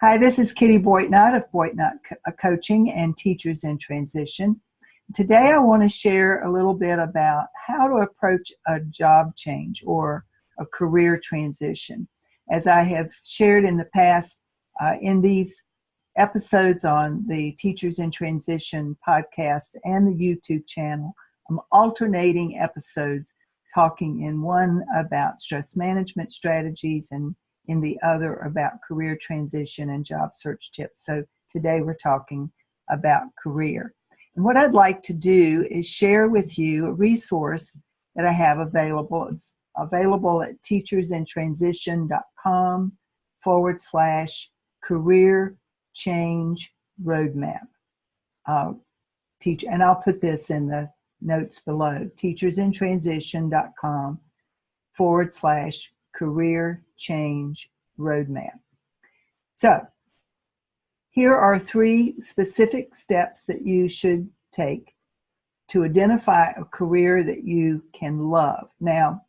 Hi, this is Kitty Boitnott of Boitnott Coaching and Teachers in Transition. Today I want to share a little bit about how to approach a job change or a career transition. As I have shared in the past in these episodes on the Teachers in Transition podcast and the YouTube channel, I'm alternating episodes talking in one about stress management strategies and in the other about career transition and job search tips. So today we're talking about career. And what I'd like to do is share with you a resource that I have available. It's available at teachersintransition.com/career change roadmap. And I'll put this in the notes below, teachersinTransition.com/career change roadmap. So here are 3 specific steps that you should take to identify a career that you can love. Now,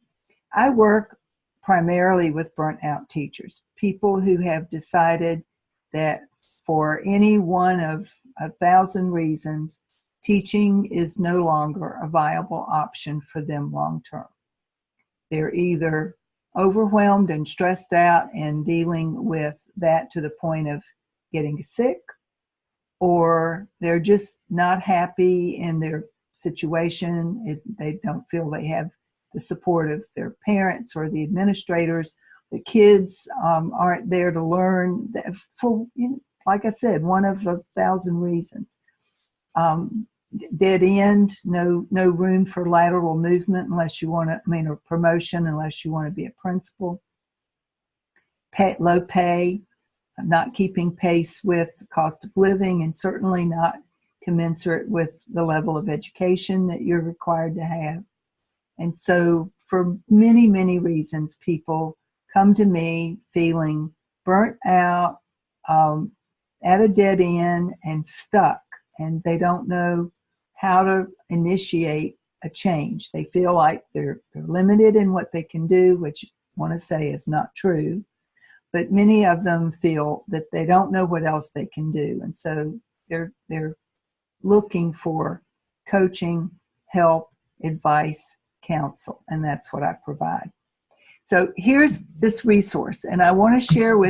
I work primarily with burnt out teachers, people who have decided that for any one of 1,000 reasons, teaching is no longer a viable option for them long term. They're either overwhelmed and stressed out and dealing with that to the point of getting sick, or they're just not happy in their situation. They don't feel they have the support of their parents or the administrators. The kids aren't there to learn for, like I said, one of 1,000 reasons. Dead end, no room for lateral movement unless you want to, or promotion unless you want to be a principal. Low pay, not keeping pace with the cost of living, and certainly not commensurate with the level of education that you're required to have. And so for many, many reasons, people come to me feeling burnt out, at a dead end and stuck, and they don't know how to initiate a change. They feel like they're limited in what they can do, which I want to say is not true. But many of them feel that they don't know what else they can do. And so they're looking for coaching, help, advice, counsel, and that's what I provide. So here's this resource, and I want to share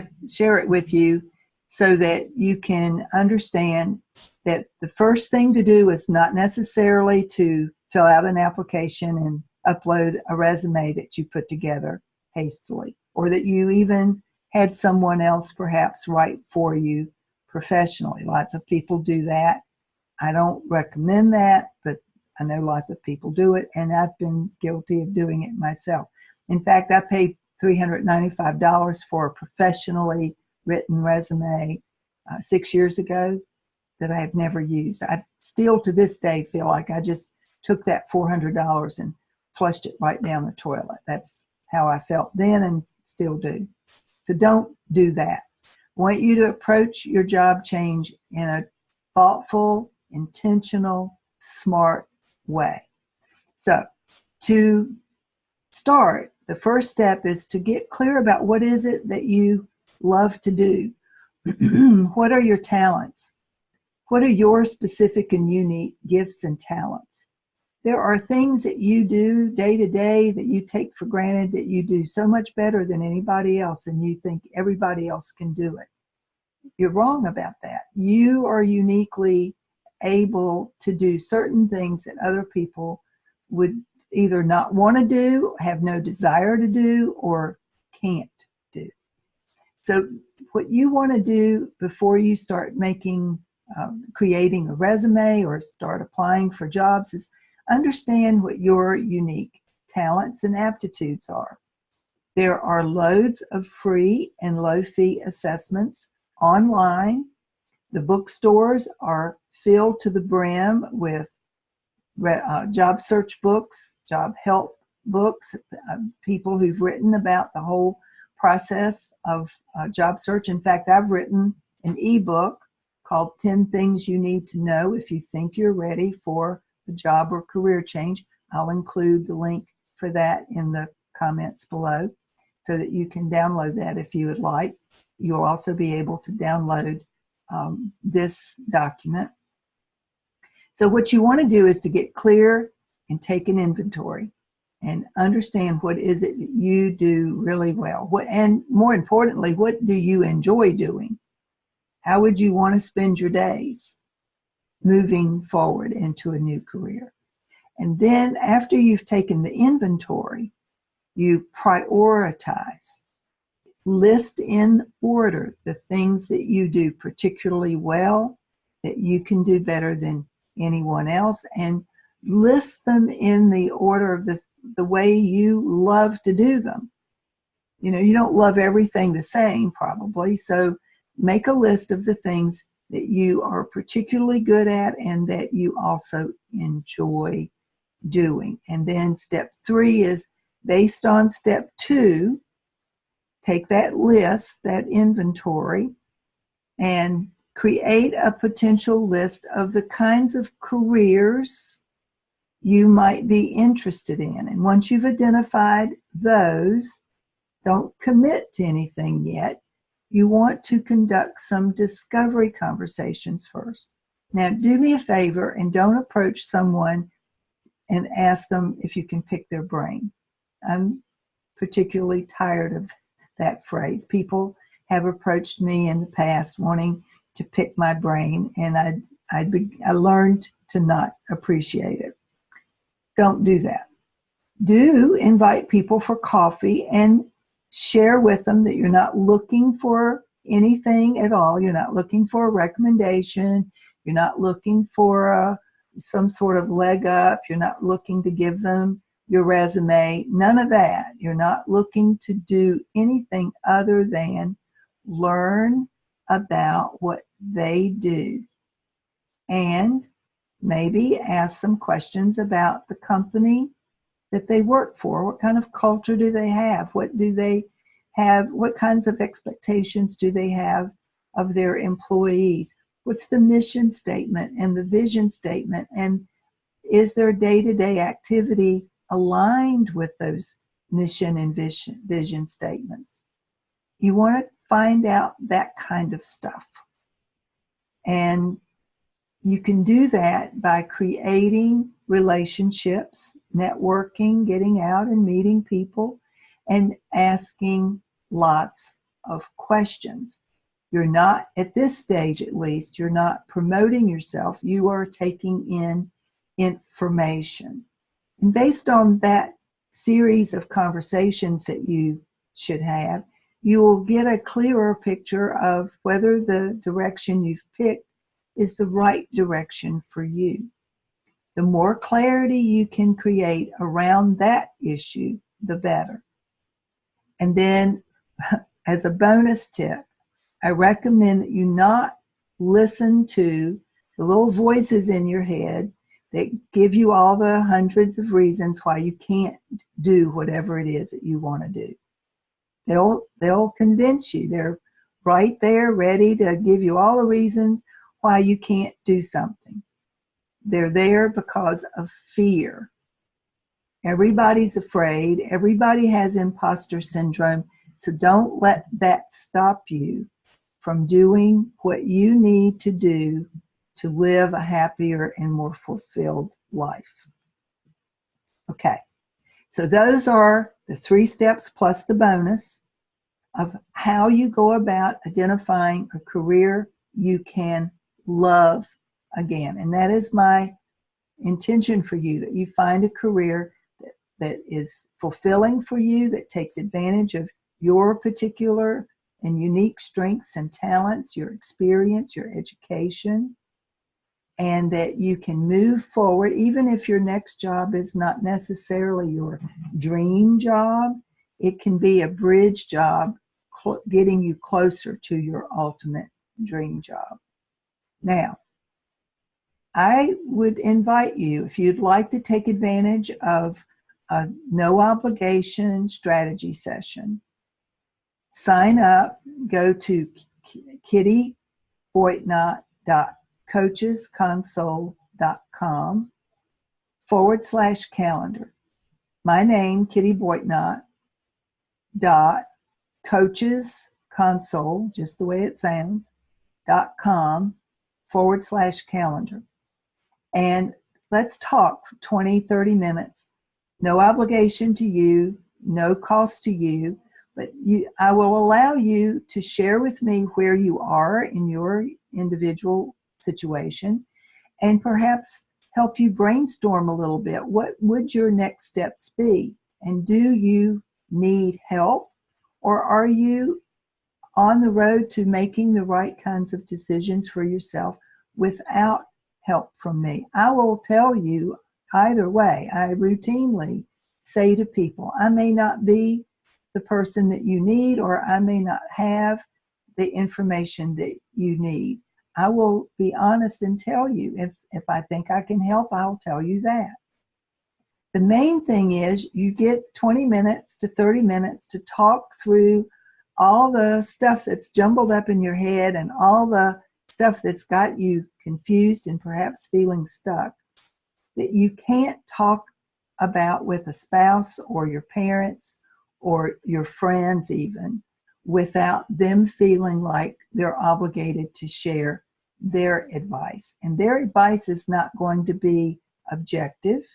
it with you so that you can understand that the first thing to do is not necessarily to fill out an application and upload a resume that you put together hastily, or that you even had someone else perhaps write for you professionally. Lots of people do that. I don't recommend that, but I know lots of people do it, and I've been guilty of doing it myself. In fact, I paid $395 for a professionally written resume 6 years ago that I have never used. I still to this day feel like I just took that $400 and flushed it right down the toilet. That's how I felt then and still do. So don't do that. I want you to approach your job change in a thoughtful, intentional, smart way. So to start, the first step is to get clear about what is it that you love to do. What are your talents? What are your specific and unique gifts and talents? There are things that you do day to day that you take for granted that you do so much better than anybody else, and you think everybody else can do it. You're wrong about that. You are uniquely able to do certain things that other people would either not want to do, have no desire to do, or can't do. So what you want to do before you start creating a resume or start applying for jobs is understand what your unique talents and aptitudes are. There are loads of free and low-fee assessments online. The bookstores are filled to the brim with job search books, job help books, people who've written about the whole process of job search. In fact, I've written an ebook called 10 Things You Need to Know If You Think You're Ready for a Job or Career Change. I'll include the link for that in the comments below so that you can download that if you would like. You'll also be able to download this document. So what you want to do is to get clear and take an inventory and understand what is it that you do really well. And more importantly, what do you enjoy doing? How would you want to spend your days moving forward into a new career? And then after you've taken the inventory, you prioritize. List in order the things that you do particularly well, that you can do better than anyone else, and list them in the order of the way you love to do them. You know, you don't love everything the same probably, so make a list of the things that you are particularly good at and that you also enjoy doing. And then step 3 is based on step 2, take that list, that inventory, and create a potential list of the kinds of careers you might be interested in. And once you've identified those, don't commit to anything yet. You want to conduct some discovery conversations first. Now, do me a favor and don't approach someone and ask them if you can pick their brain. I'm particularly tired of that phrase. People have approached me in the past wanting to pick my brain, and I learned to not appreciate it. Don't do that. Do invite people for coffee and share with them that you're not looking for anything at all. You're not looking for a recommendation. You're not looking for some sort of leg up. You're not looking to give them your resume. None of that. You're not looking to do anything other than learn about what they do and maybe ask some questions about the company that they work for. What kind of culture do they have? What do they have? What kinds of expectations do they have of their employees? What's the mission statement and the vision statement? And is their day-to-day activity aligned with those mission and vision statements? You want to find out that kind of stuff. And you can do that by creating relationships, networking, getting out and meeting people, and asking lots of questions. You're not, at this stage at least, you're not promoting yourself. You are taking in information. And based on that series of conversations that you should have, you will get a clearer picture of whether the direction you've picked is the right direction for you. The more clarity you can create around that issue, the better. And then, as a bonus tip, I recommend that you not listen to the little voices in your head that give you all the hundreds of reasons why you can't do whatever it is that you want to do. They'll convince you. They're right there ready to give you all the reasons why you can't do something. They're there because of fear. Everybody's afraid. Everybody has imposter syndrome. So don't let that stop you from doing what you need to do to live a happier and more fulfilled life. Okay, so those are the 3 steps plus the bonus of how you go about identifying a career you can love again. And that is my intention for you, that you find a career that is fulfilling for you, that takes advantage of your particular and unique strengths and talents, your experience, your education, and that you can move forward even if your next job is not necessarily your dream job. It can be a bridge job getting you closer to your ultimate dream job. Now, I would invite you, if you'd like to take advantage of a no obligation strategy session, sign up, go to kittyboitnott.coachesconsole.com/calendar. My name, Kitty Boitnott, coachesconsole.com Console, just the way it sounds, .com/calendar. And let's talk for 20, 30 minutes. No obligation to you, no cost to you, but I will allow you to share with me where you are in your individual situation and perhaps help you brainstorm a little bit. What would your next steps be? And do you need help, or are you on the road to making the right kinds of decisions for yourself without help from me? I will tell you either way. I routinely say to people, I may not be the person that you need, or I may not have the information that you need. I will be honest and tell you. If I think I can help, I'll tell you that. The main thing is you get 20 minutes to 30 minutes to talk through all the stuff that's jumbled up in your head and all the stuff that's got you confused and perhaps feeling stuck, that you can't talk about with a spouse or your parents or your friends even, without them feeling like they're obligated to share their advice. And their advice is not going to be objective,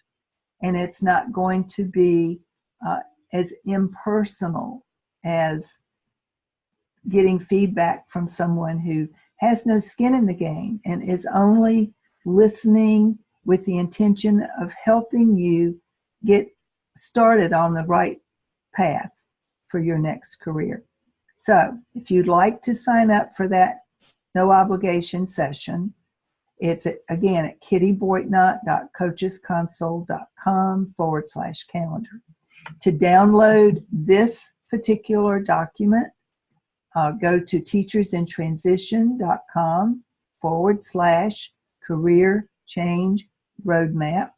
and it's not going to be as impersonal as getting feedback from someone who has no skin in the game and is only listening with the intention of helping you get started on the right path for your next career. So if you'd like to sign up for that no obligation session, it's again at kittyboitnott.coachesconsole.com/calendar. To download this particular document, go to teachersinTransition.com/career change roadmap.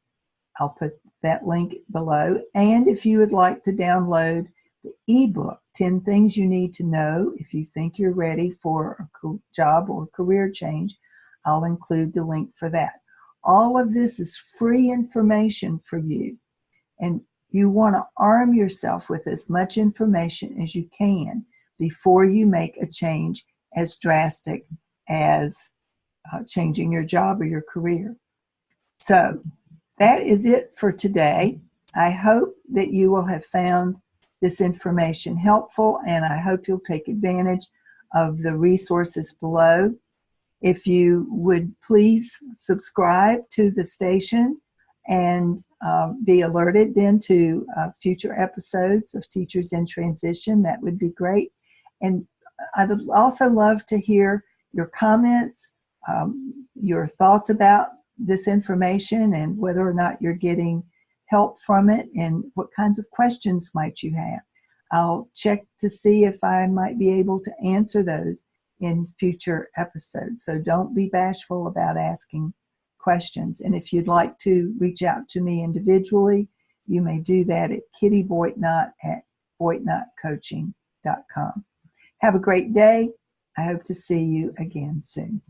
I'll put that link below. And if you would like to download the ebook, 10 Things You Need to Know If You Think You're Ready for a Job or Career Change, I'll include the link for that. All of this is free information for you. And you want to arm yourself with as much information as you can before you make a change as drastic as changing your job or your career. So that is it for today. I hope that you will have found this information helpful, and I hope you'll take advantage of the resources below. If you would please subscribe to the station and be alerted then to future episodes of Teachers in Transition, that would be great. And I'd also love to hear your comments, your thoughts about this information and whether or not you're getting help from it and what kinds of questions might you have. I'll check to see if I might be able to answer those in future episodes. So don't be bashful about asking questions. And if you'd like to reach out to me individually, you may do that at kittyboitnott@boitnottcoaching.com. Have a great day. I hope to see you again soon.